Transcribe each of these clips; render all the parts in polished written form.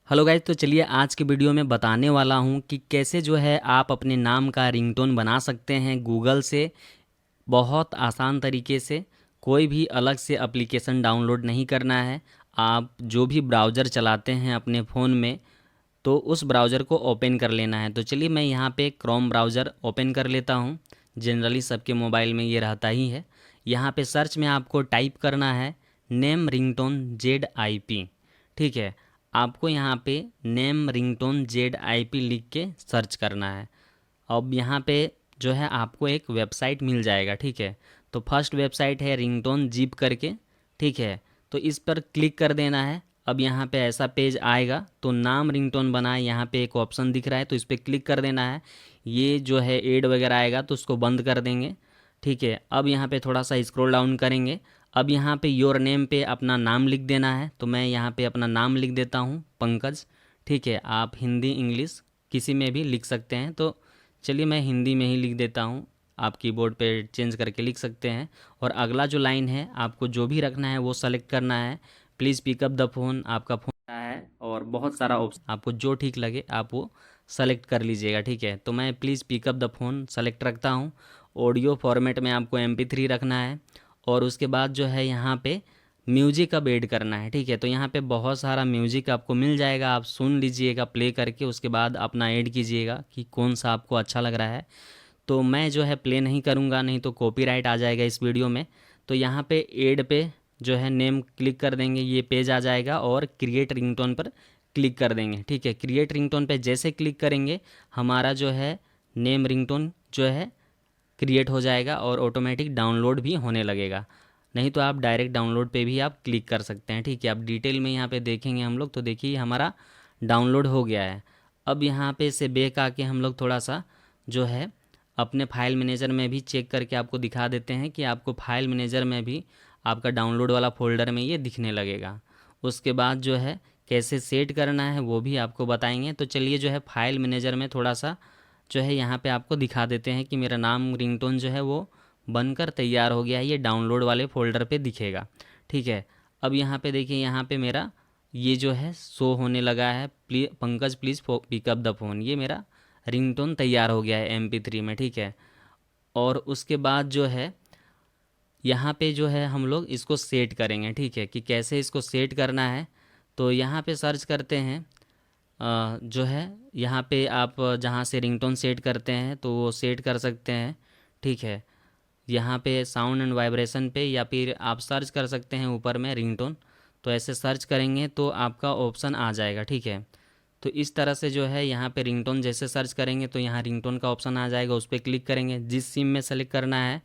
Hello guys, तो चलिए आज की वीडियो में बताने वाला हूँ कि कैसे जो है आप अपने नाम का रिंगटोन बना सकते हैं गूगल से बहुत आसान तरीके से। कोई भी अलग से एप्लीकेशन डाउनलोड नहीं करना है। आप जो भी ब्राउज़र चलाते हैं अपने फ़ोन में तो उस ब्राउज़र को ओपन कर लेना है। तो चलिए मैं यहाँ पे क्रोम ब्राउज़र ओपन कर लेता हूँ। जनरली सबके मोबाइल में ये रहता ही है। यहाँ पे सर्च में आपको टाइप करना है नेम रिंगटोन ZIP। ठीक है, आपको यहाँ पे नेम रिंगटोन ZIP लिख के सर्च करना है। अब यहाँ पे जो है आपको एक वेबसाइट मिल जाएगा। ठीक है, तो फर्स्ट वेबसाइट है रिंगटोन जीप करके। ठीक है, तो इस पर क्लिक कर देना है। अब यहाँ पे ऐसा पेज आएगा तो नाम रिंगटोन बनाए, यहाँ पे एक ऑप्शन दिख रहा है तो इस पर क्लिक कर देना है। ये जो है एड वगैरह आएगा तो उसको बंद कर देंगे। ठीक है, अब यहाँ पे थोड़ा सा स्क्रॉल डाउन करेंगे। अब यहाँ पे योर नेम पे अपना नाम लिख देना है। तो मैं यहाँ पे अपना नाम लिख देता हूँ, पंकज। ठीक है, आप हिंदी इंग्लिश किसी में भी लिख सकते हैं। तो चलिए मैं हिंदी में ही लिख देता हूँ, आप कीबोर्ड पे चेंज करके लिख सकते हैं। और अगला जो लाइन है आपको जो भी रखना है वो सेलेक्ट करना है। प्लीज़ पिकअप द फ़ोन, आपका फ़ोन है और बहुत सारा ऑप्शन, आपको जो ठीक लगे आप वो सेलेक्ट कर लीजिएगा। ठीक है, तो मैं please pick up the phone select रखता हूँ। ऑडियो फॉर्मेट में आपको MP3 रखना है। और उसके बाद जो है यहाँ पे म्यूजिक अब ऐड करना है। ठीक है, तो यहाँ पे बहुत सारा म्यूजिक आपको मिल जाएगा, आप सुन लीजिएगा प्ले करके, उसके बाद अपना ऐड कीजिएगा कि कौन सा आपको अच्छा लग रहा है। तो मैं जो है प्ले नहीं करूँगा, नहीं तो कॉपीराइट आ जाएगा इस वीडियो में। तो यहाँ पे ऐड पे जो है नेम क्लिक कर देंगे, ये पेज आ जाएगा और क्रिएट रिंगटोन पर क्लिक कर देंगे। ठीक है, क्रिएट रिंगटोन पे जैसे क्लिक करेंगे हमारा जो है नेम रिंगटोन जो है क्रिएट हो जाएगा और ऑटोमेटिक डाउनलोड भी होने लगेगा। नहीं तो आप डायरेक्ट डाउनलोड पे भी आप क्लिक कर सकते हैं। ठीक है, आप डिटेल में यहाँ पे देखेंगे हम लोग तो देखिए हमारा डाउनलोड हो गया है। अब यहाँ पे से बैक आके हम लोग थोड़ा सा जो है अपने फाइल मैनेजर में भी चेक करके आपको दिखा देते हैं कि आपको फाइल मैनेजर में भी आपका डाउनलोड वाला फ़ोल्डर में ये दिखने लगेगा। उसके बाद जो है कैसे सेट करना है वो भी आपको बताएंगे। तो चलिए जो है फाइल मैनेजर में थोड़ा सा जो है यहाँ पे आपको दिखा देते हैं कि मेरा नाम रिंगटोन जो है वो बनकर तैयार हो गया है, ये डाउनलोड वाले फ़ोल्डर पे दिखेगा। ठीक है, अब यहाँ पे देखिए यहाँ पे मेरा ये जो है शो होने लगा है, Pankaj please pick up the phone. ये मेरा रिंगटोन तैयार हो गया है MP3 में। ठीक है, और उसके बाद जो है यहाँ पे जो है हम लोग इसको सेट करेंगे। ठीक है, कि कैसे इसको सेट करना है। तो यहाँ पे सर्च करते हैं जो है यहाँ पे आप जहाँ से रिंगटोन सेट करते हैं तो वो सेट कर सकते हैं। ठीक है, यहाँ पे साउंड एंड वाइब्रेशन पे या फिर आप सर्च कर सकते हैं ऊपर में रिंगटोन। तो ऐसे सर्च करेंगे तो आपका ऑप्शन आ जाएगा। ठीक है, तो इस तरह से जो है यहाँ पे रिंगटोन जैसे सर्च करेंगे तो यहाँ रिंगटोन का ऑप्शन आ जाएगा, उस पर क्लिक करेंगे। जिस सिम में सेलेक्ट करना है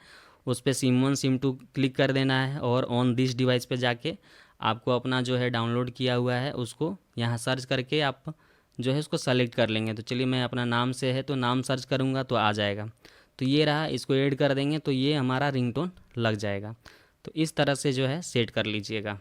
उस पर सिम 1 सिम 2 क्लिक कर देना है और ऑन दिस डिवाइस पे जाके आपको अपना जो है डाउनलोड किया हुआ है उसको यहाँ सर्च करके आप जो है उसको सेलेक्ट कर लेंगे। तो चलिए मैं अपना नाम से है तो नाम सर्च करूँगा तो आ जाएगा। तो ये रहा, इसको ऐड कर देंगे तो ये हमारा रिंगटोन लग जाएगा। तो इस तरह से जो है सेट कर लीजिएगा।